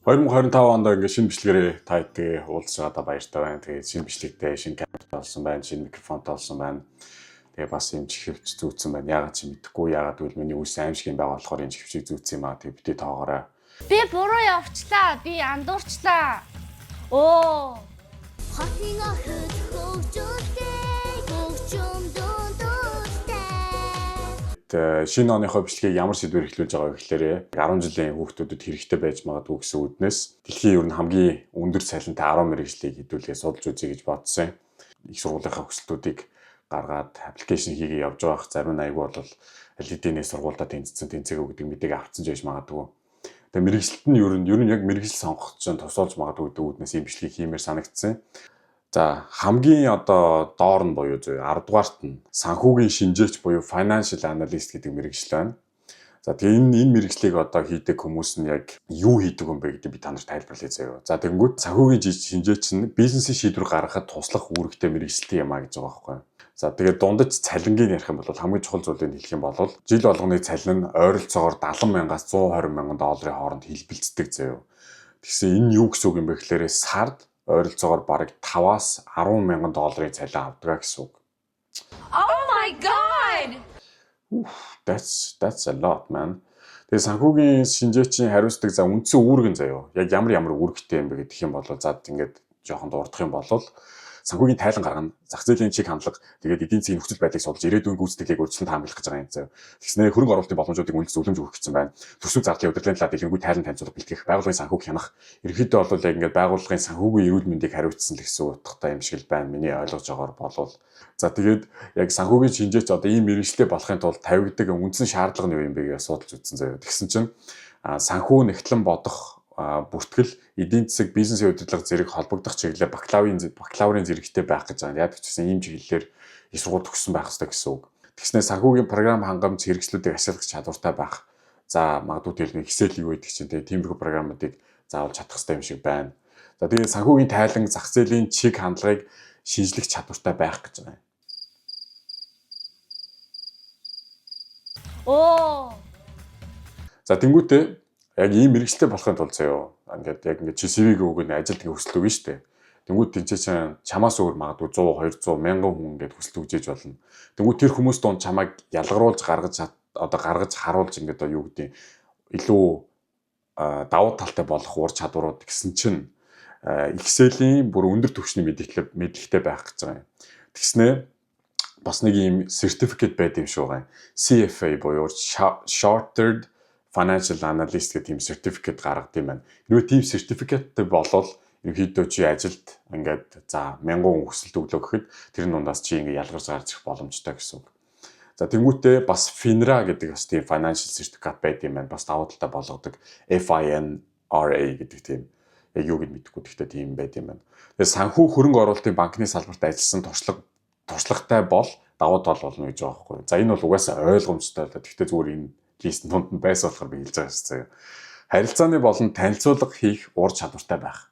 2025 онд ингээд шинэ бичлэгээрээ та хэдгээ уулзж байгаадаа баяртай байна. Тэгээд шинэ бичлэгтэй шинэ камертай болсон байна, шинэ микрофонтой болсон байна. Тэгээд бас юм чихвч зүүцсэн байна. Яагаад чи мэдэхгүй, яагаад гэвэл миний үс аимшиг юм байгаа болохоор энэ чихвчийг зүүцсэн юм аа. Тэгээд битээ тоогоорой. Би буруу явчлаа. Би андуурчлаа. Оо. Хотны хөт хөгжөлтэй хөгжим дундуур Шинэ оныхоо бичлэгийг ямар сэдвээр эхлүүлж байгаа вэ гэхээр 10 жилийн хүүхдүүдэд хэрэгтэй байж магадгүй гэсэн үднээс дэлхийн ер нь хамгийн өндөр цалинтай 10 мэргэжлийг хэдүүлээ судалж үзье гэж бодсон. Их сургуулийнхаа өсөлтүүдийг гаргаад аппликейшн хийгээ явж байгаа. Зарим нь айгүй бол аль хэдийн сургуультай тэнцээгөө гэдэг мэдээг авцсан байж магадгүй. Тэгээ мэргэжилт нь ер нь яг мэргэжил сонгох чинь тусалж магадгүй гэдэг үднээс ийм бичлэгийг хиймээр санагдсан. За хамгийн одоо доор нь буюу 10 дугаарт нь санхүүгийн шинжээч буюу financial analyst гэдэг мэргэжил байна. За тэгээ энэ мэргэжлийг одоо хийдэг хүмүүс нь яг юу хийдэг юм бэ гэдэг би та нарт тайлбарлая заяа. За тэгэнгүүт санхүүгийн шинжээч нь бизнесийн шийдвэр гаргахад туслах үүрэгтэй мэргэжилтэй юм а гэж байгаа байхгүй. За тэгээд дундаж цалингийн ярих юм бол хамгийн чухал зүйлийг хэлэх юм бол жил болгоны цалин нь ойролцоогоор 70 мянгаас 120 мянган долларын хооронд хэлбэлцдэг заяа. Тэгсэн энэ юу гэсэн үг юм бэ гэхээр сард ойролцоогоор бараг 5-аас 10 мянган долларын цалин авдаг гэсэн үг. Oh my god. That's a lot, man. Тэгээ санхүүгийн шинжээчийн хариуцдаг за үндсэн үүрэг нь заяа. Яг ямар үүрэгтэй юм бэ гэдэг юм бол за ингээд жоохон дурдах юм бол санхүүгийн тайлан гаргана, зах зээлийн чиг хандлага, тэгээд эдийн засгийн нөхцөл байдлыг судалж ирээдүйн гүйцэтгэлийг өөрчлөлт хаамлах гэж байгаа юм заяа. Тэгснээр хөрөнгө оруулалтын боломжуудыг үнэлж зөвлөмж өгөх гэсэн байна. Төсөв зардлын удирдлагын талаар дэлгэрэнгүй тайлан танилцуулга бэлтгэх, байгууллагын санхүүг хянах. Ерөнхийдөө бол яг ингээд байгууллагын санхүүгийн эрүүл мэндийг хариуцсан л гэсэн утгатай юм шиг л байна. Миний ойлгож байгаагаар болвол за тэгээд яг санхүүгийн шинжээч одоо ийм мэргэжлээ болохын тулд тавигддаг үндсэн шаардлага нь юу юм бэ гэж судалж үзсэн заяа. Тэгсэн чинь санхүү нэгтлэн бодох бүртгэл эдийн засаг бизнесийн удирдлага зэрэг холбогдох чиглэлээр бакалаврын зэрэгтэй байх гэж байгаа. Яг ч гэсэн ийм чиглэлээр их сургууль төгссөн байх хэрэгтэй гэсэн үг. Тэгснээр санхүүгийн програм хангамж хэрэгслүүдийг ашиглах чадвартай байх. За магадгүй тэгэл Excel юу гэдэг чинь тиймэрхүү програмуудыг заавал чадах хэрэгтэй юм шиг байна. За тэгээд санхүүгийн тайлан зах зээлийн чиг хандлагыг шинжлэх чадвартай байх гэж байна. Оо. За тэнгуүтээ яг ийм мэргэжилтэй болохын тулд заяа ингээд чи CV-г өгөх ажилд хөсөл өгнө шүү дээ. Тэнгүүд тэнцээ чамаас өөр магадгүй 100 200 мянган хүн ингээд хөсөл өгжээж болно. Тэнгүүд тэр хүмүүс донд чамайг ялгаруулж гаргаж харуулж ингээд юу гэдэг илүү давуу талтай болох ур чадварууд гэсэн чинь Excel-ийн бүр өндөр түвшний мэдлэгтэй байх гэж байгаа юм. Тэгснээр бас нэг ийм сертификат байд юм шиг байгаа юм. CFA буюу Chartered Financial Analyst гэх тийм сертификат гаргад юм байна. Хэрвээ тийм сертификаттай болвол ерөнхийдөө чи ажилд ингээд за 1000 хүн хүсэлт өглөө гэхэд тэр дундаас чи ингээд ялгарч гарч ирэх боломжтой гэсэн үг. За тэнгуүтээ бас FINRA гэдэг бас тийм financial сертификат байд юм байна. Бас давуу талтай болгодог FINRA гэдэг тийм яг юу гэж мэдэхгүй гэхдээ тийм байд юм байна. Тэгээ санхүү хөрөнгө оруулалтын банкны салбарт ажилласан туршлагатай бол давуу тал болно гэж байгаа байхгүй. За энэ бол угаасаа ойлгомжтой л да. Гэхдээ зүгээр энэ лист тунд нь байсан болохоор би хэлж байгаа шүү дээ. Харилцааны болон танилцуулга хийх ур чадвартай байх.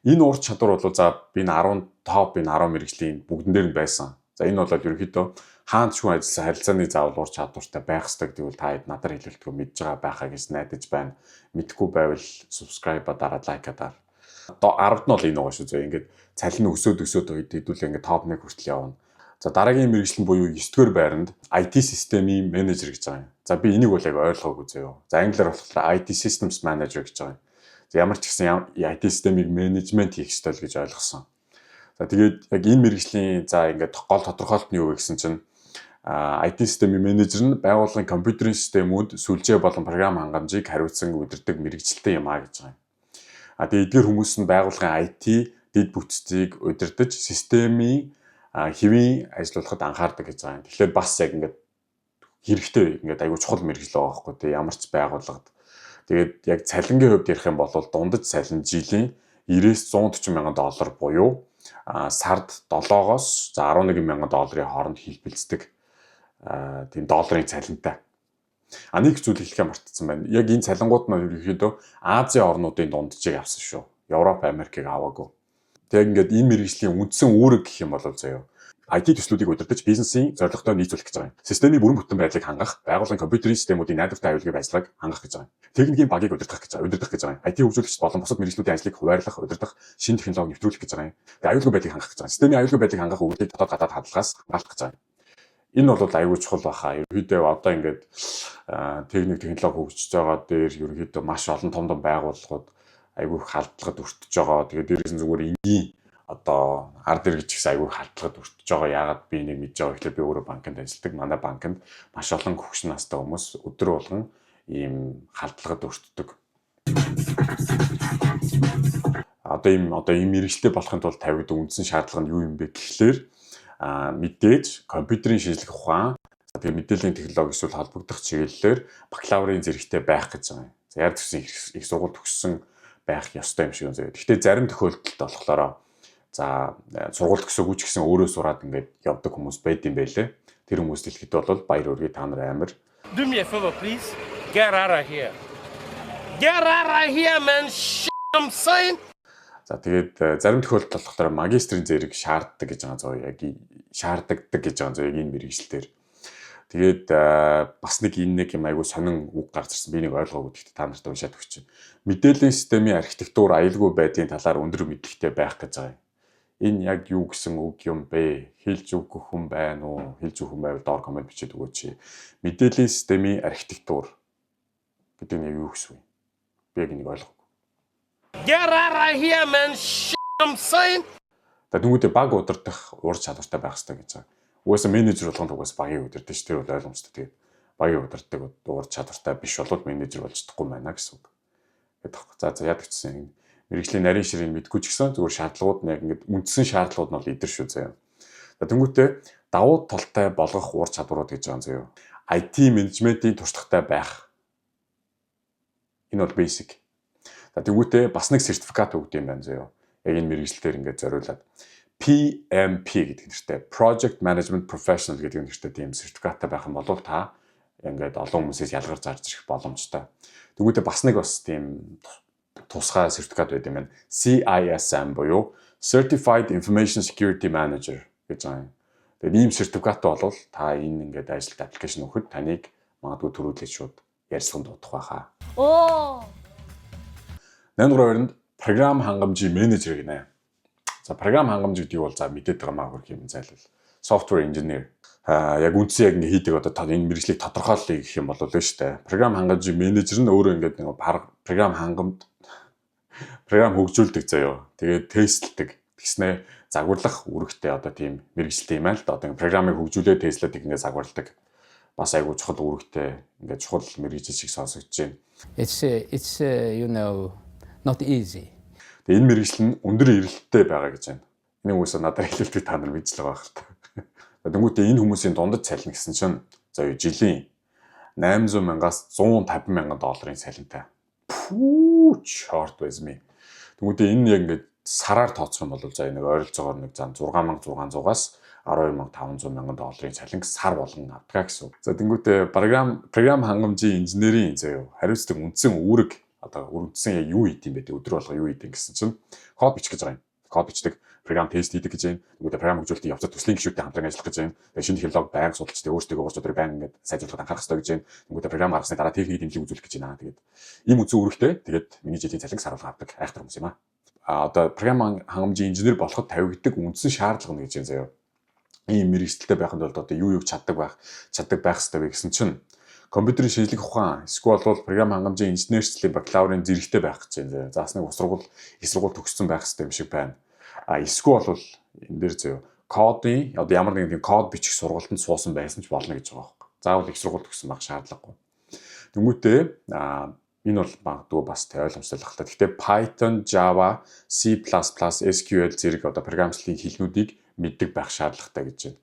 Энэ ур чадвар бол за би 10 топ 10 мэргэжлийн бүгдэн дээр нь байсан. За энэ бол ерөнхийдөө хаанч хүн ажилласан харилцааны заавал ур чадвартай байх хэрэгтэй гэдэг нь та хэд надаар хэлэлтгүй мэдж байгаа байхаа гэж найдаж байна. Мэдхгүй байвал subscribe дараад лайкадаар. Одоо 10-д нь бол энэ байгаа шүү зөө. Ингээд цалин өсөөд хэдүүлээ ингээд топ 1 хүртэл явна. За дараагийн мэргэжил нь буюу 9-р байранд IT системийн менежер гэж байгаа юм. За би энийг бол яг ойлгоогүй зөө. За англиар болохоор IT Systems Manager гэж байгаа юм. За ямар ч гэсэн IT системийг менежмент хийх ёстой л гэж ойлгосон. За тэгээд яг энэ мэргэжлийн за ингээд гол тодорхойлолт нь юу вэ гэсэн чинь IT системийн менежер нь байгууллагын компьютерийн системүүд сүлжээ болон програм хангамжийг хариуцсан удирдаг мэргэжилтэй юм а гэж байгаа юм. Тэгээд эдгээр хүмүүс нь байгууллагын IT дэд бүтцийг удирдах системийн хэвийн ажиллуулахад анхаардаг гэж байгаа юм. Тэгэхээр бас яг ингээд хэрэгтэй ингээд аюул чухал мэргэжил байгаа байхгүй тий ямар ч байгууллагад. Тэгээд яг цалингийн хувьд ярих юм бол дундаж цалин жилийн 90-с 140 мянган доллар буюу сард 7-оос 11 мянган долларын хооронд хэлбэлцдэг тийм долларын цалинтай. Нэг зүйл хэлхээ мартсан байна. Яг энэ цалингууд нь ерөнхийдөө Азийн орнуудын дунджийг авсан шүү. Европ, Америкийг аваагүй. Тэг ингээд энэ мэргэжлийн үндсэн үүрэг гэх юм бол заяа. IT төслүүдийг удирдах бизнесийн зорилготой нийцүүлэх гэж байгаа юм. Системийн бүрэн бүтэн байдлыг хангах, байгууллагын компьютерийн системүүдийн найдвартай аюулгүй байцаагыг хангах гэж байгаа юм. Техникийн багийг удирдах гэж байгаа юм. IT хөгжүүлэгч болон бусад мэргэжлүүдийн ажлыг хуваарлах, удирдах, шинэ технологи нэвтрүүлэх гэж байгаа юм. Тэгээ аюулгүй байдлыг хангах гэж байгаа юм. Системийн аюулгүй байдлыг хангах өгүүлбэрийг дотоод гадаад хадгалагаас хамгаалах гэж байгаа юм. Энэ бол аюул чухал баха. Ерөнхийдөө одоо ингээд техник технологи хөгжиж байгаа дээр ерөнхийдөө маш олон том байгууллагууд аюул халдлагад өртөж байгаа. Тэгээд дээрээс нь зүгээр энгийн одоо ард иргэж гэсэн аюул халдлагад өртөж байгаа. Яагаад би энийг мэдж байгаа гэхлээр би өөрөө банкнд ажилладаг. Манай банкнд маш олон хөгшин настай хүмүүс өдөр болгон ийм халдлагад өртдөг. Одоо ийм мэргэжлтэй болохын тулд тавигддаг үндсэн шаардлага нь юу юм бэ гэхлээр мэдээж компьютерийн шинжилгээ ухаан, тэгээ мэдээллийн технологи эсвэл холбогдох чиглэлээр бакалаврын зэрэгтэй байх гэж байгаа юм. За яг тэгсэн их сургууль төгссөн байх ёстой юм шиг юм зөө. Гэхдээ зарим тохиолдолд болохоор за сургууль төгсөөгүй ч гэсэн өөрөө сураад ингээд явдаг хүмүүс байд юм байлээ. Тэр хүмүүс дэлгэхэд бол баяр үргээ та нар амар. Do me a favor, please. Get out of here. Get out of here, man. I'm saying. За тэгээд зарим тохиолдолд болохоор магистрийн зэрэг шаарддаг гэж байгаа зөө. Яг шаарддаг гэж байгаа зөө яг энэ мэргэжилтээр. Тэгээд бас нэг юм айгу сонин үг гарч ирсэн. Би нэг ойлгоогүй гэхдээ та нарт уншаад өгч чинь. Мэдээллийн системийн архитектур аюулгүй байдлын талаар өндөр мэдлэгтэй байх гэж байгаа юм. Энэ яг юу гэсэн үг юм бэ? Хэлж өгөх хүн байна уу? Хэлж өгөх хүн байвал доор комент бичээд өгөөч. Мэдээллийн системийн архитектур гэдэг нь юу гэсэн вэ? Би яг энийг ойлгоогүй. Get out of here, man. I'm saying. Тэнгүүдээ баг удирдах ур чадвартай байх хэрэгтэй гэж байгаа. Угаасаа менежер болгонд угаасаа багийг удирдах ч тэр бол ойлгомжтой. Тэгээд багийг удирдах ур чадвартай биш бол менежер болж чадахгүй байна гэсэн үг. За яадаг гэсэн мэргэжлийн нарийн ширийг мэдгүй ч гэсэн зүгээр шаардлагууд нэг ингээд үндсэн шаардлагууд нь бол идэр шүү заяа. Тэнгүүдээ давуу талтай болгох ур чадварууд гэж байгаа юм заяа. IT менежментийн туршлагатай байх. Энэ бол basic. Тэнгүүтээ бас нэг сертификат өгд юм байна заяа. Яг энэ мэргэжилтээр ингээд зориулаад PMP гэдэг нэртэй Project Management Professional гэдэг нэртэй тийм сертификаттай байх юм бол та ингээд олон хүмүүсээс ялгарч зарж ирэх боломжтой. Тэнгүүтээ бас тийм тусгай сертификат байд юм байна. CISM буюу Certified Information Security Manager гэж байгаа юм. Тэгээд ийм сертификаттай бол та энэ ингээд ажилд аппликейшн өгөхөд таныг магадгүй төрүүлээд шууд ярьсганд дуудах байхаа. Оо. 8-нд програм хангамжийн менежер гинэ. За програм хангамж гэдэг юу бол за мэдээд байгаа маа хөрх юм зайлвал. Software engineer. Яг үндсэн яг ингээ хийдэг одоо энэ мэргэжлийг тодорхойлъё гэх юм бол л шүү дээ. Програм хангамжийн менежер нь өөрөө ингээд нэг програм хөгжүүлдэг заяа. Тэгээд тестлдэг. Тэгснэ загварлах үүрэгтэй одоо тийм мэргэжлтэй юм аа л да. Одоо програмыг хөгжүүлээд тестлээд ингээ загварладаг. Бас айгуу чухал үүрэгтэй ингээ чухал мэргэжил шиг сонсогдож байна. It's you know not easy. Тэгээ энэ мэргэжил нь өндөр эрэлттэй байгаа гэж байна. Энийг үгүйсээ надад хэлэлтийг та нар мэдж л байгаа хэрэг. Тэнгүүтээ энэ хүмүүсийн дундад цалин гэсэн чинь за жилийн 800,000-аас 150,000 долларын цалинтай. Пүү short with me. Тэнгүүтээ энэ яг ингээд сараар тооцох юм бол за нэг ойролцоогоор нэг зам 6,600-аас 12,500,000 долларын цалин сар болгон авдаг гэсэн. За тэнгүүтээ програм хангамжийн инженерийн заяа хариуцдаг үндсэн үүрэг одоо үндсэн юу хийд юм бэ? Өдөр болго юу хийд гэсэн чинь код бичих гэж байгаа юм. Код бичдэг, програм тест хийдэг гэж байна. Тэгвэл програм хөгжүүлэлтийн явцад төслийн гишүүдтэй хамтран ажиллах гэж байна. Тэгээ шинэ технологи байнга судалж өөрсдөө ур чадварыг байнга ингээд сайжруулахад анхаарах хэрэгтэй гэж байна. Тэгвэл програм гаргасны дараа техникийн дэмжлэг үзүүлэх гэж байна. Тэгээд ийм үндсэн үүрэгтэй. Тэгээд миний жилийн цалин сар болго авдаг айхтар хүмүүс юм аа. Одоо програм хангамжийн инженер болоход тавигддаг үндсэн шаардлага нь гэж байна заяа. Ийм мэргэжилттэй байхад бол одоо юу чаддаг байх хэрэгтэй вэ гэсэн чинь компьютерийн шинжилгээ ухаан эсвэл бол програм хангамжийн инженерчлэлийн бакалаврын зэрэгтэй байх гэж байна. Заас нэг их сургууль төгссөн байх хэрэгтэй юм шиг байна. Эсвэл бол энэ дээр зөө кодын одоо ямар нэгэн код бичих сургалтанд суусан байсан ч болно гэж байгаа байхгүй. Заавал их сургууль төгссөн байх шаардлагагүй. Тэнгүүтээ энэ бол магадгүй бас ойлгомжтой л хальтаа. Гэхдээ Python, Java, C++, SQL зэрэг одоо програмчлалын хэлнүүдийг мэддэг байх шаардлагатай гэж байна.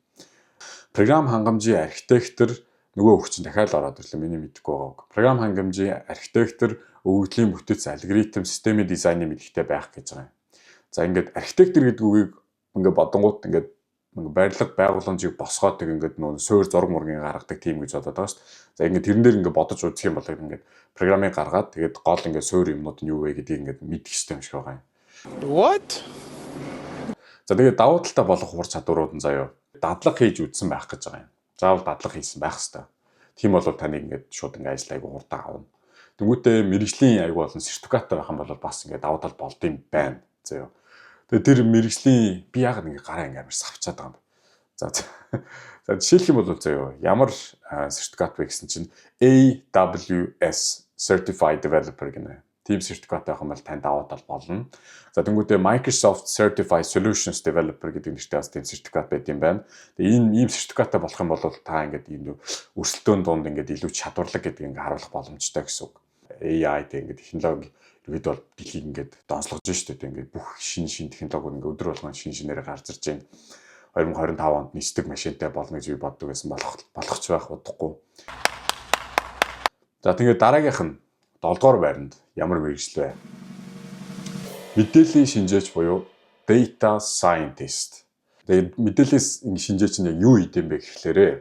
Програм хангамжийн архитектор нөгөө өгчин дахиад ороод ирлээ миний мэдэхгүй байгаа. Програм хангамжийн архитектор өгөгдлийн бүтэц алгоритм системийн дизайны мэдлэгтэй байх гэж байгаа юм. За ингээд архитектор гэдэг үгийг ингээд бодонгууд ингээд барилга байгууламжийг босгоод ингээд нөө суур зураг мургийн гаргадаг тийм гэж бодоод байгаа шүү дээ. За ингээд тэрэн дээр ингээд бодож үзэх юм бол ингээд програмыг гаргаад тэгээд гол ингээд суур юмнууд нь юу вэ гэдгийг ингээд мэдэх хэрэгтэй юм шиг байгаа юм. What? За тэгээд давуу талтай болох ур чадварууд нь заяа. дадлага хийж үзсэн байх гэж байгаа юм. Заавал дадлага хийсэн байх хэрэгтэй. Тийм бол таныг ингээд шууд ингээд ажил айгу хурдан авна. Тэнгүүтээ мэрэгжлийн айгу болон сертификаттай байх юм бол бас ингээд давуу тал болд юм байна. Зөө. Тэгээ тэр мэрэгжлийн би яг ингээд гараа ингээд амар савчаад байгаа юм. За жишээлх юм бол зөө ямар сертификат вэ гэсэн чинь AWS Certified Developer гэнэ. Team сертификат байх юм бол тань давуу тал болно. За тэнгүүтээ Microsoft Certified Solutions Developer гэдэг нэртэй бас тийм сертификат байт юм байна. Тэгээ ийм сертификаттай болох юм бол та ингээд ийм өрсөлдөөн дунд ингээд илүү чадварлаг гэдэг ингээд харуулах боломжтой гэсэн үг. AI тэг ингээд технологи ерөөд бол дэлхийг ингээд донслогож шүү дээ. Ингээд бүх шин технологи ингээд өдөр болгон шинээр гарч ирж байна. 2025 онд нисдэг машинтай болно гэж би боддог байсан болох ч байх удахгүй. За тэгээд дараагийнх нь 7 дугаар байранд ямар мэргэжил вэ? Мэдээллийн шинжээч буюу data scientist. Тэгээд мэдээллийн шинжээч нь юу хийдэм бэ гэхлээрээ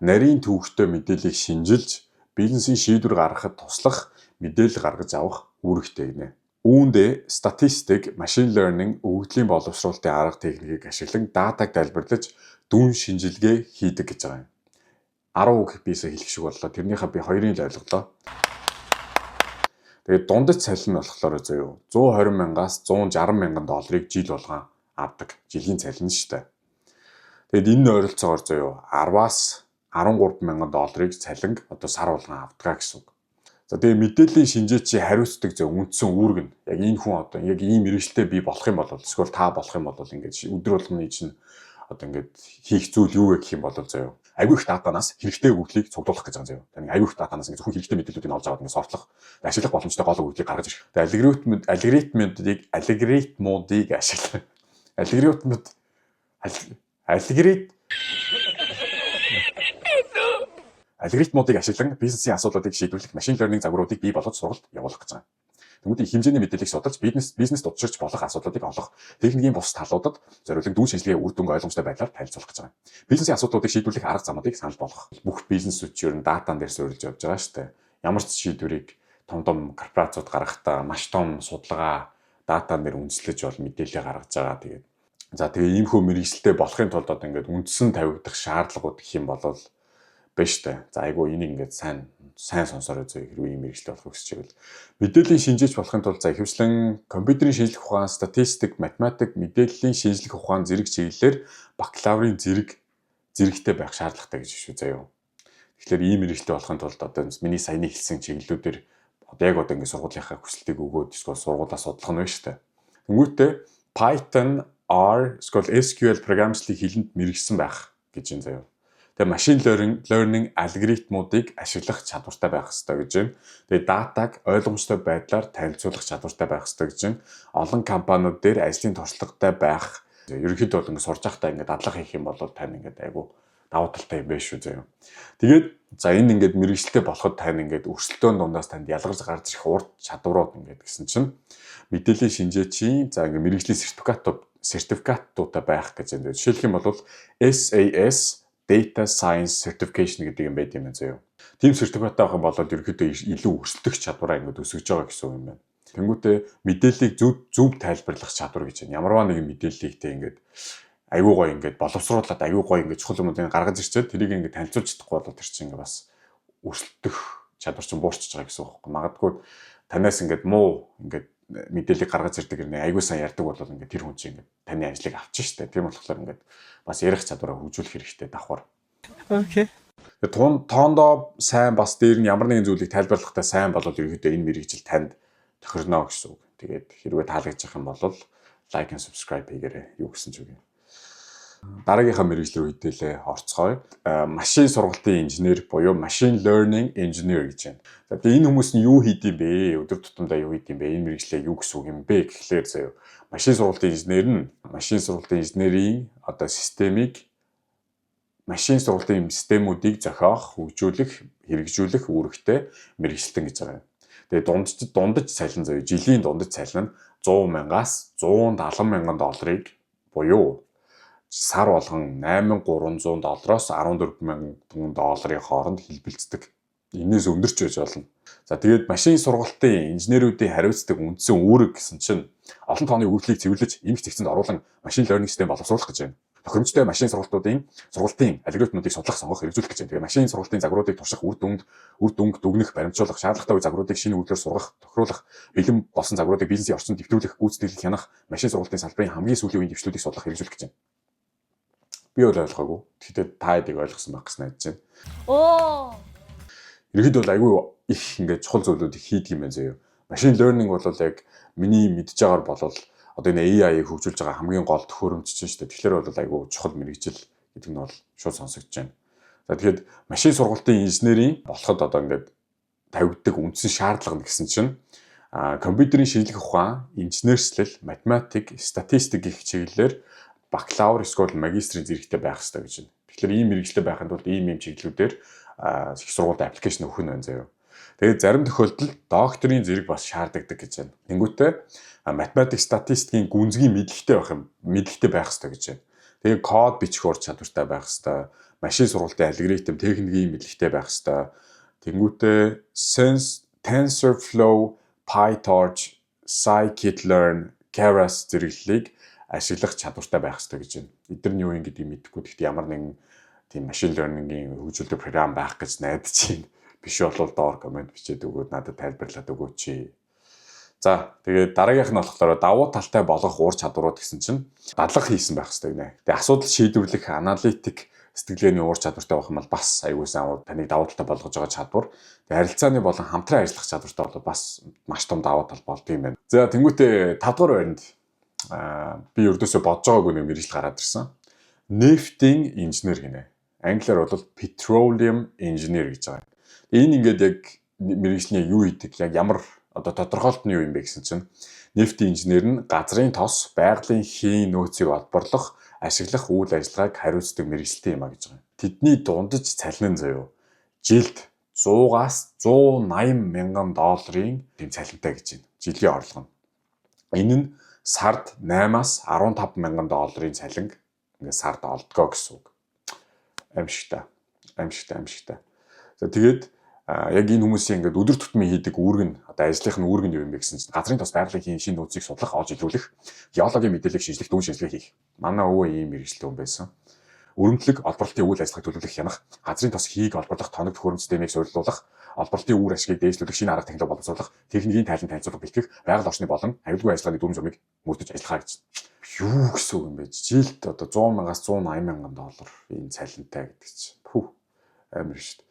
нарийн төвөгтэй мэдээллийг шинжилж бизнесийн шийдвэр гаргахад туслах мэдээлэл гаргаж авах үүрэгтэй гинэ. Үүндээ статистик, machine learning, өгөгдлийн боловсруулалтын арга техникийг ашиглан датаг тайлбарлаж дүн шинжилгээ хийдэг гэж байгаа юм. 10 үг бисээ хэлэх шиг боллоо. Тэрнийхээ би хоёрын л ойлголоо. Тэгээд дундаж цалин нь болохоор зөө 120 мянгаас 160 мянган долларыг жил болгон авдаг. Жилийн цалин шүү дээ. Тэгэд энэ ойролцоогоор зөө 10-аас 13 мянган долларыг цалинг одоо сар болгон авдаг гэсэн үг. За тэгээ мэдээллийн шинжээчийн хариуцдаг зөв үндсэн үүрэг нь яг энэ хүн одоо яг ийм мэрэгчлээ би болох юм бол эсвэл та болох юм бол ингээд өдөр болгоны чинь одоо ингээд хийх зүйл юу вэ гэх юм бол зөө айгүй их датанаас хэрэгтэй өгөгдлийг цуглуулах гэж байгаа юм. Таны айгүй их датанаас ингээд зөвхөн хэрэгтэй мэдээллүүдийг олж аваад ингээд сортлох, ашиглах боломжтой гол өгөгдлийг гаргаж ирэх. Тэгээ алгоритмуудыг ашиглах. Алгоритмуудыг ашиглан бизнесийн асуудлуудыг шийдвэрлэх машин learning загваруудыг бий болгож сургалт явуулах гэж байгаа. Тэгмүүд хэмжээний мэдээллийг судалж бизнес дутширч болох асуудлуудыг олох техникийн бус талуудад зориулсан дүүн шинжилгээ үр дүнг ойлгомжтой байдлаар танилцуулах гэж байгаа. Бизнесийн асуудлуудыг шийдвэрлэх арга замуудыг санал болгох. Бүх бизнесүүд ч ер нь датан дээр суурилж явж байгаа шүү дээ. Ямар ч шийдвэрийг том корпорациуд гаргахдаа маш том судалгаа датан дээр үндэслэж бол мэдээлэл гаргаж байгаа. Тэгээ иймхүү мэргэжилтэй болохын тулд одоо ингээд үндсэн тавигдах шаардлагууд гэх юм бол биш үү. За айгу энийг ингээд сайн сонсороо зөө хэрвээ ийм мэргэжил болох гэж чивэл мэдээллийн шинжээч болохын тулд за ихэвчлэн компьютерийн шинжлэх ухаан, статистик, математик, мэдээллийн шинжлэх ухаан зэрэг чиглэлээр бакалаврын зэрэгтэй байх шаардлагатай гэж шүү заяа. Тэгэхээр ийм мэргэжил болохын тулд одоо миний саяны хэлсэн чиглэлүүдээр одоо яг одоо ингээд сургуулийнхаа хүсэлтийг өгөөд эсвэл сургуулаа судлах нь байна шүү дээ. Тэнгүүтээ Python, R, SQL програмчлалыг хилэнд мэргэжсэн байх гэж юм заяа. Тэгээ machine learning алгоритмуудыг ашиглах чадвартай байх хэрэгтэй гэж байна. Тэгээ датаг ойлгомжтой байдлаар танилцуулах чадвартай байх хэрэгтэй гэж байна. Олон компаниуд дээр ажлын туршлагатай байх. Ерөнхийдөө бол ингээд сурж байхдаа ингээд дадлага хийх юм бол тань ингээд айгу давуу талтай юм байна шүү заяа. Тэгээд за энэ ингээд мэргэжилтэй болоход тань ингээд өрсөлдөөн дундаас танд ялгарч гарч ирэх урд чадварууд ингээд гэсэн чинь мэдээллийн шинжээчийн за ингээд мэргэжлийн сертификатуудтай байх гэж байна. Жишээлх юм бол SAS Data Science Certification гэдэг юм байт юм байна заяа. Тийм сертификаттай авах юм бол ерөнхийдөө илүү өрсөлдөх чадвараа ингээд өсгөж байгаа гэсэн юм байна. Тэнгүүтээ мэдээллийг зөв тайлбарлах чадвар гэж байна. Ямарваа нэгэн мэдээллийг те ингээд аюу гой ингээд боловсруулаад аюу гой ингээд чухал юмуудыг гаргаж ирчээд тэрийг ингээд танилцуулж чадахгүй бол тэр чинь ингээд бас өрсөлдөх чадвар чинь буурчж байгаа гэсэн үг байхгүй. Магадгүй танаас ингээд муу ингээд мэдээллийг гаргаж ирдэг гэрнээ аюу сайн ярьдаг бол ингээд тэр хүн чинь ингээд таны ажлыг авчих штэ. Тийм болохоор ингээд бас ярих чадвараа хөгжүүлэх хэрэгтэй давхар. Окей. Тоондоо сайн бас дээр нь ямар нэгэн зүйлийг тайлбарлахтай сайн болол ерөөдөө энэ мэргэжил танд тохирно гэсэн үг. Тэгээд хэрвээ таалагдчих юм бол like and subscribe хийгээрэй. Юу гэсэн ч үгүй. Дараагийнхаа мэргэжил рүү хэдүүлээ орцгоё. Машин сургалтын инженер буюу machine learning engineer гэж байна. За тэгээ энэ хүмүүс нь юу хийдэм бэ? Өдөр тутамдаа юу хийдэм бэ? Энэ мэргэжлээ юу гэсэн үг юм бэ гэхлээр заяа. Машин сургалтын инженер нь машин сургалтын инженерийн одоо машин сургалтын системүүдийг зохиох, хөгжүүлэх, хэрэгжүүлэх үүрэгтэй мэргэжилтэн гэж байгаа юм. Тэгээ дундаж цалин заяа. Жилийн дундаж цалин нь 100 мянгаас 170 мянган долларыг буюу сар болгон $8,300-оос $14,000 хооронд хэлбэлцдэг. Энээс өндөрч байж болно. За тэгээд машин сургалтын инженерүүдийн хариуцдаг үндсэн үүрэг гэсэн чинь олон тооны өгөгдлийг цэвэрлэж эмх зэгцэнд оруулан машин learning систем боловсруулах гэж байна. Тохиромжтой машин сургалтын алгоритмуудыг судлах сонгох хэрэгжүүлэх гэж байна. Тэгээ машин сургалтын загваруудыг турших, үр дүнг дүгнэх, баримтжуулах, шаардлагатай үе загваруудыг шинэ үйлдэлээр сургах, тохируулах, бэлэн болсон загваруудыг бизнесийн орчинд дэвтрүүлэх, гүйцэтгэх, хянах, машин сургалтын салбарын хамгийн сүүлийн үеийн дэвшлүүдийг судлах, хэрэгжүүлэх гэж байна. Би бол ойлгоогүй. Тэгэхдээ та хэдийг ойлгосон байх гэж найдаж байна. Оо. Ерхэд бол айгүй их ингээд чухал зүйлүүдийг хийдэг юм байна заяа. Machine learning бол яг миний мэдж байгаагаар болол одоо энэ AI-ыг хөгжүүлж байгаа хамгийн гол төхөөрөмж чинь шүү дээ. Тэгэхээр бол айгүй чухал мэрэгжил гэдэг нь бол шууд сонсогдож байна. За тэгэхээр машин сургалтын инженерийн болоход одоо ингээд тавигддаг үндсэн шаардлага гэсэн чинь компьютерийн шинжлэх ухаан, инженерчлэл, математик, статистик гэх чиглэлээр бакалавр эсвэл магистрийн зэрэгтэй байх хэрэгтэй гэж байна. Тэгэхээр ийм мэрэгчлээ байхын тулд ийм чиглэлүүдээр их сургуульд аппликейшн өгөх нь байна заяа. Тэгээд зарим тохиолдолд докторийн зэрэг бас шаарддаг гэж байна. Тэнгүүтээ математик, статистикийн гүнзгий мэдлэгтэй байх хэрэгтэй гэж байна. Тэгээд код бичих ур чадвартай байх хэрэгтэй. Машин сургалтын алгоритм, техникийн мэдлэгтэй байх хэрэгтэй. Тэнгүүтээ TensorFlow, PyTorch, Scikit-learn, Keras зэрэглэлийг ашиглах чадвартай байх хэрэгтэй гэж байна. Эдгээр нь юу юм гэдгийг мэдэхгүй. Гэхдээ ямар нэгэн тийм machine learning-ийн хөгжүүлдэг програм байх гэж найдаж байна. Биш бол доор комент бичээд өгөөд надад тайлбарлаад өгөөч. За тэгээд дараагийнх нь болохоор давуу талтай болгох ур чадварууд гэсэн чинь дадлага хийсэн байх хэрэгтэй гинэ. Тэгээд асуудал шийдвэрлэх аналитик сэтгэлгээний ур чадвартай байх юм бол бас аягүй сайн таныг давуу талтай болгож байгаа чадвар. Тэгээд харилцааны болон хамтран ажиллах чадвартай бол бас маш том давуу тал болдго юм байна. За тэнгуүтээ 5 дугаар байранд би өрдөөсөө бодож байгаагүй нэг мэргэжил гараад ирсэн. Нефтийн инженер гинэ. Англиар бол petroleum engineer гэж байгаа. Энэ ингээд яг мэргэжлийн юу хийдэг, яг ямар одоо тодорхойлт нь юу юм бэ гэсэн чинь нефтийн инженер нь газрын тос, байгалийн хийн нөөцийг олборлох, ашиглах үйл ажиллагааг хариуцдаг мэргэжилтэй юм а гэж байгаа. Тэдний дундаж цалин нь заяа жилд 100-аас 180 мянган долларын тийм цалинтай гэж байна. Жилийн орлого нь. Энэ нь сард 8-аас 15 мянган долларын цалин ингээд сард олдгоо гэсэн үг. Амжигтай. За тэгээд яг энэ хүмүүсийн ингээд өдөр тутмын хийдэг үүрэг нь одоо ажлынх нь үүрэг нь юу юм бэ гэсэн чинь газрын тос байгалийн шинэ нөөцийг судлах, олж илрүүлэх, геологийн мэдээллийг шинжлэх, дүн шинжилгээ хийх. Манай өвөө ийм мэргэжилтэй хүн байсан. Өрөмтлөг олборлтын үйл ажиллагааг төлөвлөх, хянах, газрын тос хийг олборлох, тоног төхөөрөмж системийг суйрлуулах, олборлтын үр ашгийг дээшлүүлэх, шинэ арга технологи боловсруулах, техникийн тайлан танилцуулга бэлтгэх, байгаль орчны болон аюулгүй ажиллагааны дүрм журмыг мөрдөж ажиллахаа гэж. Юу гэсэн үг юм бэ? Жилд одоо 100 мянгаас 180 мянган доллар энэ цалинтай гэдэг чинь. Амар шүү дээ.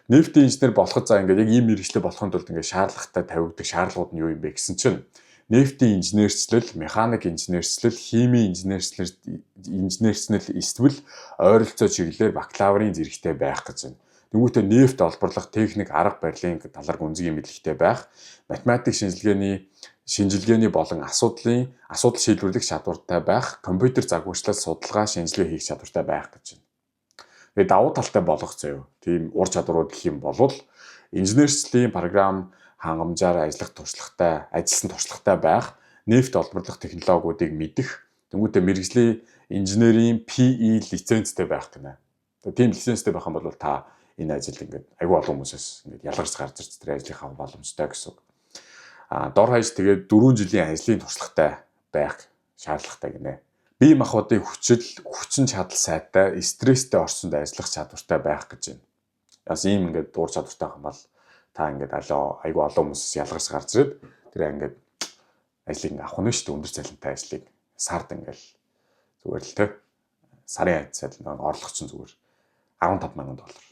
Нефтийн инженер болоход за ингээд яг ийм мэргэжлээ болохын тулд ингээд шаардлагатай тавигддаг шаардлагууд нь юу юм бэ гэсэн чинь нефтийн инженерчлэл, механик инженерчлэл, химийн инженерчлэл эсвэл ойролцоо чиглэлээр бакалаврын зэрэгтэй байх гэж байна. Тэнгүүтээ нефт олборлох, техник, арга барилын талаар гүнзгий мэдлэгтэй байх, математик шинжилгээний болон асуудал шийдвэрлэх чадвартай байх, компьютер загварчлал судалгаа шинжилгээ хийх чадвартай байх гэж байна. Тэгээд давуу талтай болгох заяа. Тийм ур чадварууд гэх юм бол инженерчлэлийн програм хангамжаар ажиллах туршлагатай байх, нефт олборлох технологиудыг мэдэх, тэнгуүтээ мэргэжлийн инженерийн PE лицензтэй байх гэнэ. Тийм лицензтэй байх юм бол та энэ ажил ингээд аюул олон хүмүүсээс ингээд ялгарч гарч ирж тэр ажлынхаа боломжтой гэсэн үг. Дор хаяж тэгээд 4 жилийн ажлын туршлагатай байх шаардлагатай гинэ. Бие махбодын хүчин чадал сайтай, стресстэй орчинд ажиллах чадвартай байх гэж байна. Бас ийм ингээд дур чадвартай юм бол та ингээд аюул олон хүмүүсээс ялгарч гарч ирээд тэр ингээд ажлыг авах нь шүү дээ, өндөр цалинтай ажлыг сард ингээд зүгээр л тэ сарын цалин орлого чинь зүгээр 15 мянган доллар.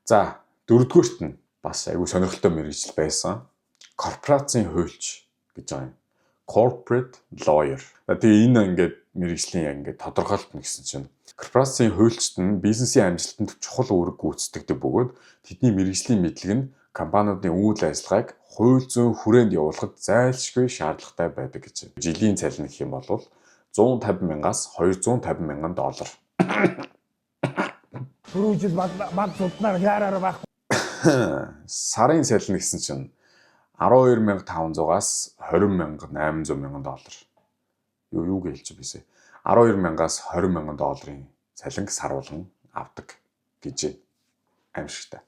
За дөрөвдүгüүрт нь бас аюул сонирхолтой мэргэжил байсан. Корпорацийн хуульч гэж байгаа юм. Corporate lawyer. Тэгээ энэ ингээд мэргэжлийн ингээд тодорхойлт нь гэсэн чинь корпорацийн хуульчид нь бизнесийн амжилтанд чухал үүрэг гүйцэтгэдэг бөгөөд тэдний мэргэжлийн мэдлэг нь компаниудын үйл ажиллагааг хууль зүйн хүрээнд явуулахад зайлшгүй шаардлагатай байдаг гэж. Жилийн цалин гэх юм бол 150 мянгаас 250 мянган доллар. Түрүүжил баг суднаар яараар байх. Сарын цалин гэсэн чинь 12,500-аас 20,800 мянган доллар. Юу гэлж бисэ. 12,000-аас 20,000 долларын цалин саруулан авдаг гэж аимшигтай.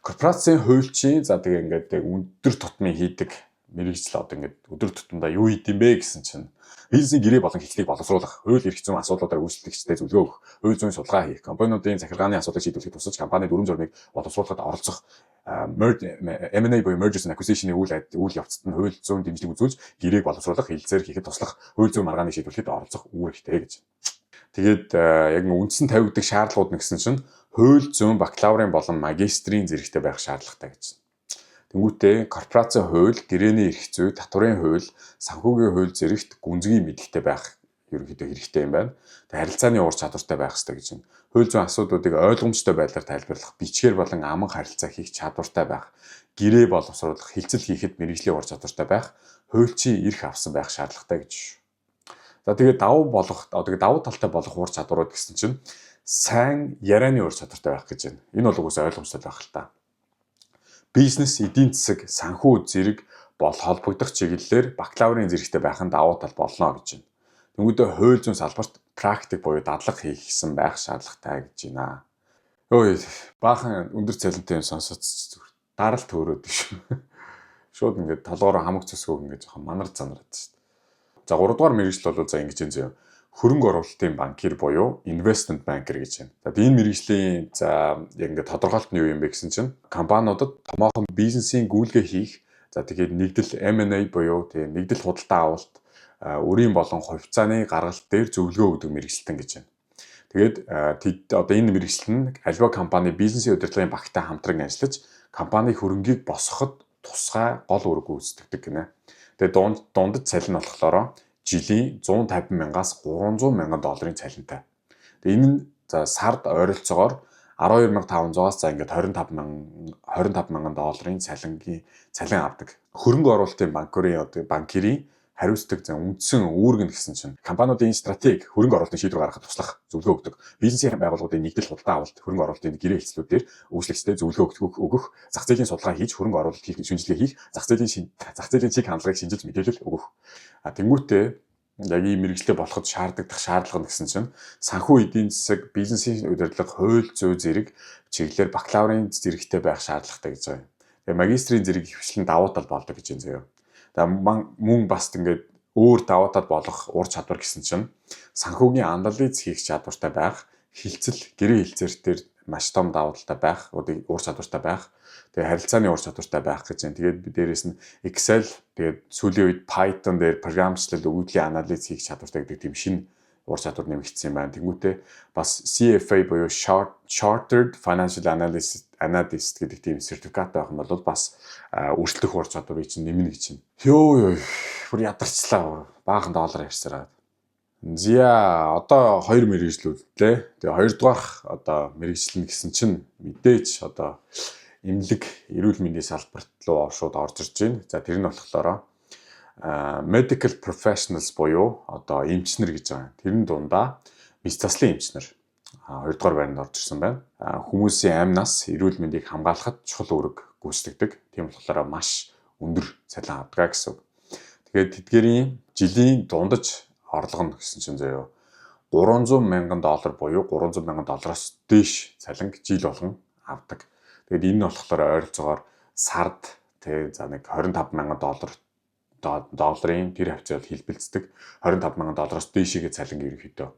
Корпорацийн хуульчийн за тэгээ ингээд өндөр тутмын хийдэг мэрэгжил одоо ингээд өдөр тутамдаа юу хийдэм бэ гэсэн чинь бизнесийн гэрээ болон хөгжлийг боловсруулах, хууль эрх зүйн асуудлуудаар үйлчлэгчдэд зөвлөгөө өгөх, хууль зүйн судалгаа хийх, компаниудын захиргааны асуудлыг шийдвэрлэхэд тусаж компани дүрм журмыг боловсруулахад оролцох, M&A буюу mergers and acquisition-ийн үйл явцад нь хууль зүйн дэмжлэг үзүүлж гэрээг боловсруулах, хэлэлцээр хийхэд туслах, хууль зүйн маргааны шийдвэрлэхэд оролцох үүрэг хэрэгтэй гэж. Тэгээд яг нь үндсэн тавигддаг шаардлагууд нь гэсэн чинь хууль зүйн бакалаврын болон магистрийн зэрэгтэй байх шаардлагатай гэж. Тэнгүүтээ корпорацийн хууль, гэрээний эрх зүй, татварын хууль, санхүүгийн хууль зэрэгт гүнзгий мэдлэгтэй байх ерөнхийдөө хэрэгтэй юм байна. Тэгээд харилцааны ур чадвартай байх хэрэгтэй гэж байна. Хууль зүйн асуудлуудыг ойлгомжтой байдлаар тайлбарлах, бичгээр болон аман харилцаа хийх чадвартай байх, гэрээ боловсруулах, хилцэл хийхэд мэргэжлийн ур чадвартай байх, хуульчийн эрх авсан байх шаардлагатай гэж. За тэгээд давуу талтай болох ур чадварууд гэсэн чинь сайн ярианы ур чадвартай байх гэж байна. Энэ бол үгүйс ойлгомжтой байх л та. Бизнес, эдийн засаг, санхүү зэрэг бол холбогдох чиглэлээр бакалаврын зэрэгтэй байх нь давуу тал болно гэж байна. Тэнгүүдээ хууль зүйн салбарт практик буюу дадлага хийхсэн байх шаардлагатай гэж байна. Ой, баахан өндөр цалинтай юм сонсоод даралт төрөөд шүү. Шууд ингээд толгоороо хамаг цэсгөөг ингээд жоохон манар занараад шүү. За 3 дугаар мэргэжил бол за ингэж юм зөө. Хөрөнгө оруулалтын банкир буюу investment banker гэж байна. За энэ мэргэжлийн за яг ингээд тодорхойлт нь юу юм бэ гэсэн чинь компаниудад томоохон бизнесийн гүйлгээ хийх, за тэгээд нэгдэл M&A буюу тэгээд нэгдэл худалдаа авалт, өрийн болон хувьцааны гаргалт дээр зөвлөгөө өгдөг мэргэжилтэн гэж байна. Тэгээд одоо энэ мэргэжил нь альва компани бизнесийн удирдлагын багтай хамтран ажиллаж компани хөрөнгийг босгоход тусгай гол үүрэг гүйцэтгэдэг гинэ. Тэгээд дундад цалин болохоор жилийн 150 мянгаас 300 мянган долларын цалинтай. Тэгээд энэ нь за сард ойролцоогоор 12,500-аас за ингээд 25 мянган долларын цалин авдаг. Хөрөнгө оруулалтын банкирийн хариуцдаг үндсэн үүрэг нь гэсэн чинь компаниудын стратеги хөрөнгө оруулалтын шийдвэр гаргахад туслах зөвлөгөө өгдөг. Бизнесийн байгууллагуудын нэгдэл худалдаа авалт хөрөнгө оруулалтын гэрээ хэлцлүүдээр үйлчлэгчдэд зөвлөгөө өгөх, зах зээлийн судалгаа хийж хөрөнгө оруулалт хийх шинжилгээ хийх, зах зээлийн чиг хандлагыг шинжилж мэдээлэл өгөх. Тэнгүүтээ яг ийм мэргэжлээ болоход шаардлагатай шаардлага нь гэсэн чинь санхүү эдийн засаг, бизнесийн удирдлага, хууль зүй зэрэг чиглэлээр бакалаврын зэрэгтэй байх шаардлагатай гэж байна. Тэгээ магистрийн зэрэг хвшлэн давуу тал болдог гэж байна заяа. Мөн бас ингээд өөр давуу тал болох ур чадвар гэсэн чинь санхүүгийн анализ хийх чадвартай байх, хилцэл, гэрээ хэлцээр дээр маш том давуу талтай байх, ур чадвартай байх, тэгээ харилцааны ур чадвартай байх гэж байна. Тэгээд дээрээс нь Excel, тэгээд сүүлийн үед Python дээр програмчлал, өгөгдлийн анализ хийх чадвартай гэдэг тийм шинэ ур чадвар нэмэгдсэн юм байна. Тэнгүүтээ бас CFA буюу Chartered Financial Analyst гэдэг тийм сертификат байх юм бол бас өрсөлдөх ур чадварыг чинь нэмнэ гэж байна. Йоо, бүр ядарчлаа. Баахан доллар ярьсараа. Зя одоо 2 мэргэжлүүллээ. Тэгээ 2 дугаарх одоо мэргэжил нь гэсэн чинь мэдээж одоо эмнэлэг, эрүүл мэндийн салбарт руу шууд орж ирж байна. За тэр нь болохоор medical professionals буюу одоо эмчнэр гэж байгаа. Тэрэн дундаа бис заслын эмчнэр 2 дугаар байранд орж ирсэн байна. Хүмүүсийн амь нас, эрүүл мэндийг хамгаалахад чухал үүрэг гүйцэтгэдэг. Тийм болохоор маш өндөр цалин авдаг гэсэн үг. Тэгээд тэдгэрийн жилийн дундаж орлого нь гэсэн чинь заяа 300 мянган доллар буюу 300 мянган доллароос дээш цалин жил болгон авдаг. Тэгээд энэ нь болохоор ойролцоогоор сард за нэг 25 мянган долларын тэр хавцаад хэлбэлцдэг 25 мянган доллароос дээшигээ цалин ерөнхийдөө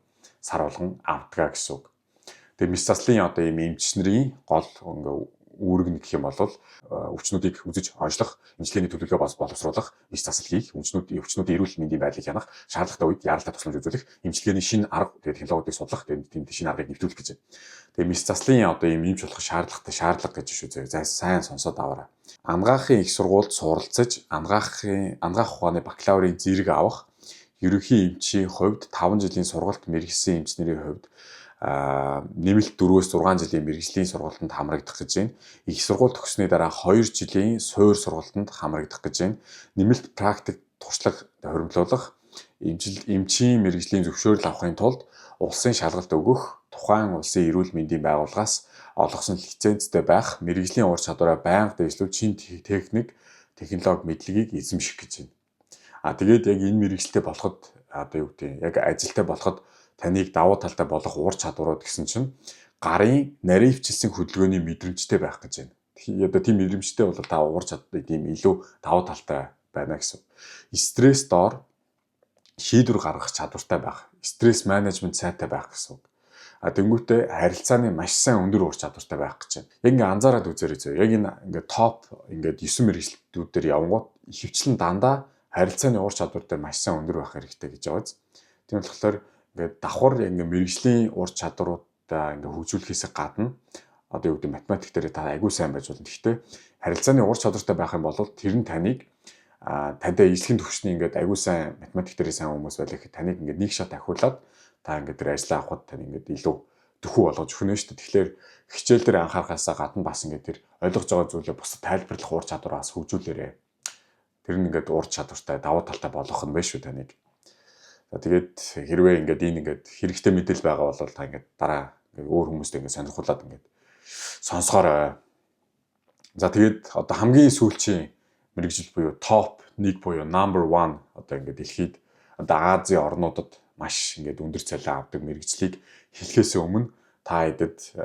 сар болгон авдаг гэсэн үг. Тэгээд мис заслын одоо ийм эмчнэрийн гол ингээ үүрэг нь гэх юм бол өвчнүүдийг үзэж онцлох, эмчилгээний төлөвлөгөө боловсруулах, мис засал хийх, өвчнүүдийн эрүүл мэндийн байдлыг хянах, шаардлагатай үед яаралтай тусламж үзүүлэх, эмчилгээний шинэ арга технологиудыг судлах, тийм шинэ аргыг нэвтрүүлэх гэж байна. Тэгээд мис заслын одоо ийм эмч болох шаардлага гэж шүү зэ. За сайн сонсоод аваарай. Ангаахын их сургуульд суралцаж, ангаах ухааны бакалаврын зэрэг авах, ерөнхий эмчийн хувьд 5 жилийн сургалт мэргэжсэн эмчнэрийн хувьд нэмэлт 4-6 жилийн мэргэжлийн сургалтанд хамрагдах гэж байна. Их сургууль төгссөний дараа 2 жилийн суур сургалтанд хамрагдах гэж байна. Нэмэлт практик туршлага хоригдлуулах, эмчийн мэргэжлийн зөвшөөрөл авахын тулд улсын шалгалт өгөх, тухайн улсын эрүүл мэндийн байгууллагаас олгосон лицензтэй байх, мэргэжлийн ур чадвараа байнга дэвшлүүлж шинэ технологи мэдлэгийг эзэмших гэж байна. Тэгээд яг энэ мэргэжилтэд болоход яг ажилтай болоход таныг давуу талтай болох ур чадварууд гэсэн чинь гарын наривчилсан хөдөлгөөний мэдрэмжтэй байх гэж байна. Одоо тийм мэдрэмжтэй бол та ур чадвар тийм илүү давуу талтай байна гэсэн. Стресс доор шийдвэр гаргах чадвартай байх, стресс менежмент сайтай байх гэсэн. Тэнгүүтээ харилцааны маш сайн өндөр ур чадвартай байх гэж байна. Яг ингээ анзаараад үзээрэй зөө. Яг энэ ингээ топ ингээ 9 мэргэжилтүүд дээр явгууд ихэвчлэн дандаа харилцааны ур чадвар дээр маш сайн өндөр байх хэрэгтэй гэж байгаа. Тийм болохоор ингээ давхар ингээ мэргэжлийн ур чадваруудаа ингээ хөгжүүлэхээс гадна одоо юу гэдэг математик дээр та айгүй сайн байж болно. Гэхдээ харилцааны ур чадвартай байх юм бол тэр нь таныг тантай эзлэгийн төвчний ингээд айгүй сайн математик дээр сайн хүмүүс байлаа гэхэд таныг ингээд нэг шат ахиулаад та ингээд тэр ажлаа авахд тань ингээд илүү төхөө болгож өгнө шүү дээ. Тэгэхээр хичээл дээр анхаарахаасаа гадна бас ингээд тэр ойлгож байгаа зүйлээ бусад тайлбарлах ур чадвараас хөгжүүлээрэй. Тэр нь ингээд ур чадвартай давуу талтай болгох нь биш шүү таныг. За тэгээд хэрвээ ингээд энэ ингээд хэрэгтэй мэдээлэл байгаа бол та ингээд дараа ингээд өөр хүмүүстэй ингээд сонирхуулаад ингээд сонсгоорой. За тэгээд одоо хамгийн сүүлчийн мэргэжил буюу топ 1 буюу number 1 одоо ингээд дэлхийд одоо Азийн орнуудад маш ингээд өндөр цалин авдаг мэргэжлийг хэлэхээс өмнө та хэдэд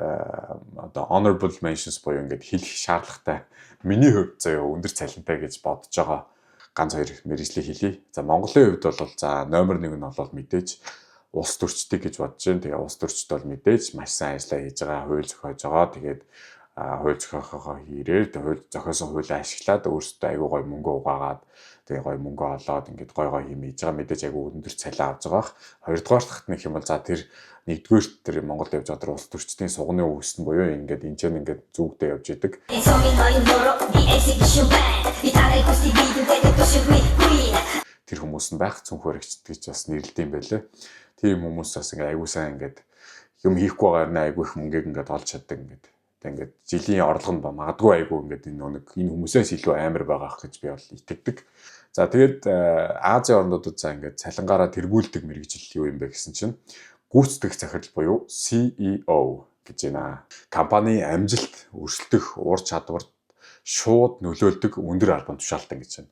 одоо honorable mentions буюу ингээд хэлэх шаардлагатай миний хувьд заяа өндөр цалинтай гэж бодож байгаа ганц 2 мэргэжлийг хэлье. За Монголын хувьд бол за номер 1 нь бол мэдээж улс төрчдөг гэж бодож байна. Тэгээ улс төрчд бол мэдээж маш сайн ажиллаа хийж байгаа, хууль зохиож байгаа. Тэгээд хууль зохиохоо хийрээр хууль зохиосон хуулийг ашиглаад өөрсдөө айгүй гой мөнгө угаагаад тэгээ гой мөнгө олоод ингээд гой хэмээж байгаа мэдээж айгүй өндөр цалин авч байгаа. Хоёрдугаар дахт нэг юм бол за тэр нэгдүгээр тэр Монголд явж байгаа улс төрчдийн сугны үүсн буюу ингээд энэ ч ингээд зүгдээ явж идэг. Тэр хүмүүс нь байх цүнх хөрөгчд гэж бас нэрлэдэг юм байлээ. Тийм хүмүүс бас ингээд айгүй сайн ингээд юм хийхгүй байгаа нь айгүй их мөнгөийг ингээд олж чаддаг ингээд. Ингээд жилийн орлого нь магадгүй айгүй ингээд энэ хүмүүсээс илүү амар байгаах гэж би бол итгэдэг. За тэгээд Азийн орнуудад за ингээд цалингаараа тэргүүлдэг мэргэжил юу юм бэ гэсэн чинь гүйцэтгэх захирал буюу CEO гэж байна. Компани амжилт өрсөлдөх ур чадварт шууд нөлөөлдөг өндөр албан тушаалтан гэж байна.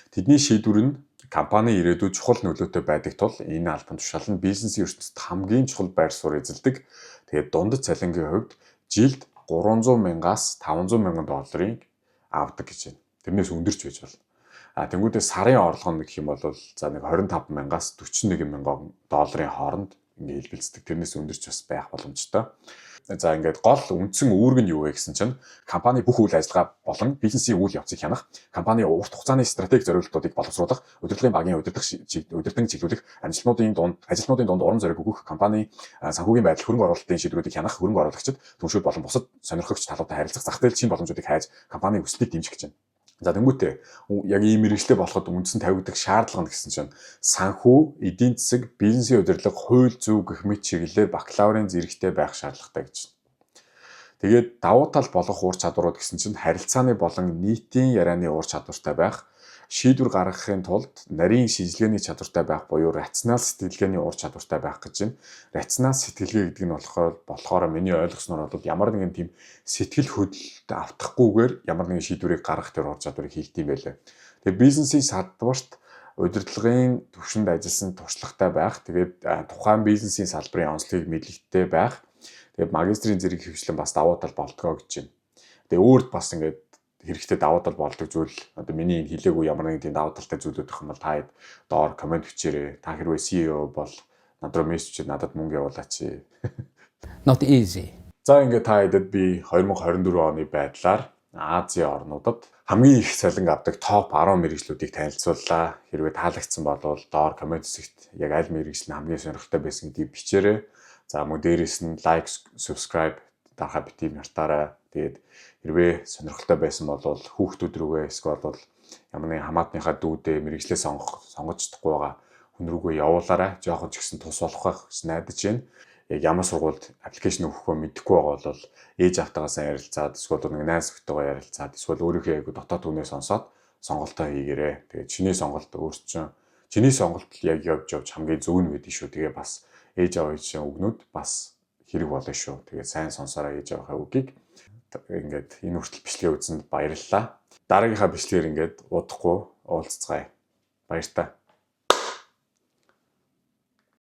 Тэдний шийдвэр нь компани ирээдүйд чухал нөлөөтэй байдаг тул энэ албан тушаал нь бизнесийн ертөнцид хамгийн чухал байр суурь эзэлдэг. Тэгээд дундад цалингийн хувьд жилд 300 мянгаас 500 мянган долларыг авдаг гэж байна. Тэрнээс өндөрч байж болно. Тэнгүүдээ сарын орлого нэг юм бол за нэг 25 мянгаас 41 мянган долларын хооронд ингээ хэлбэлцдэг. Тэрнээс өндөрч бас байх боломжтой. За ингээд гол үндсэн үүрэг нь юу вэ гэсэн чинь компани бүх үйл ажиллагаа болон бизнесийн үйл явцыг хянах, компани урт хугацааны стратеги зорилтуудыг боловсруулах, удирдлагын багийн удирдан чиглүүлэх, ажилтнуудын дунд урам зориг өгөх, компани санхүүгийн байдал хөрөнгө оруулалтын шийдвэрүүдийг хянах, хөрөнгө оруулагчид, түншүүд болон бусад сонирхогч талуудтай харилцах, зах зээл шинэ боломжуудыг хайж компанийн өсөлтийг дэмжих гэж байна. За тэнгуүтээ яг ийм мэргэжлээ болоход үндсэн тавигдах шаардлага нь гэсэн чинь санхүү, эдийн засаг, бизнесийн удирдлага, хууль зүйн гэх мэт чиглэлээр бакалаврын зэрэгтэй байх шаардлагатай гэж байна. Тэгээд давуу тал болох ур чадварууд гэсэн чинь харилцааны болон нийтийн ярианы ур чадвартай байх, шийдвэр гаргахын тулд нарийн шинжилгээний чадвартай байх буюу рационал сэтгэлгээний ур чадвартай байх гэж байна. Рационал сэтгэлгээ гэдэг нь болохоор миний ойлгосноор бол ямар нэгэн тийм сэтгэл хөдлөлт автахгүйгээр ямар нэгэн шийдвэрийг гаргах тэр ур чадварыг хийх юм байлаа. Тэгээ бизнесийн салбарт удирдлагын түвшинд ажилласан туршлагатай байх, тэгээд тухайн бизнесийн салбарын онцлогийг мэдлэгтэй байх, тэгээд магистрийн зэрэг хөгжлөн бас давуу тал болтгоо гэж байна. Тэгээ өөрт бас ингээд хэрэгтэй давуу тал болдог зүйл одоо миний энэ хэлээгүй ямар нэгэн тийм давуу талтай зүйлүүд их юм бол та хэд доор комент бичээрэй. Та хэрвээ CEO бол надад мессеж надад мөнгө явуулаач. Not easy. За ингээд та хэдэд би 2024 оны байдлаар Азийн орнуудад хамгийн их цалин авдаг топ 10 мэргэжлүүдийг танилцууллаа. Хэрвээ таалагдсан бол доор комент хэсэгт яг аль мэргэжил нь хамгийн сонирхолтой байсан гэдгийг бичээрэй. За мөн дээрээс нь лайк, subscribe дарахаа бити мартаарай. Тэгээд хэрвээ сонирхолтой байсан бол хүүхдүүд рүүгээ эсвэл бол ямар нэгэн хамаатныхаа дүүдээ мэргэжлээ сонгож чадахгүй байгаа хүн рүүгээ явуулаарай. Жохон ч гэсэн тус болох гэж найдаж байна. Яг ямар сургуульд аппликейшн өгөхөө мэдэхгүй байгаа бол ээж автаагаасаа ярилцаад эсвэл нэг найз охтойгоо ярилцаад эсвэл өөрийнхөө яг дотоод түнээ сонсоод сонголтоо хийгээрэй. Тэгээд чиний сонголт чиний сонголт яг явж хамгийн зөв нь гэдэг шүү. Тэгээ бас ээж аваачийн үгнүүд бас хэрэг болно шүү. Тэгээд сайн сонсороо ээж аваахаа үгийг ингээд энэ хүртэл бичлэгээ үзсэнд баярлалаа. Дараагийнхаа бичлэгээр ингээд удахгүй уулзцгаая. Баяр та.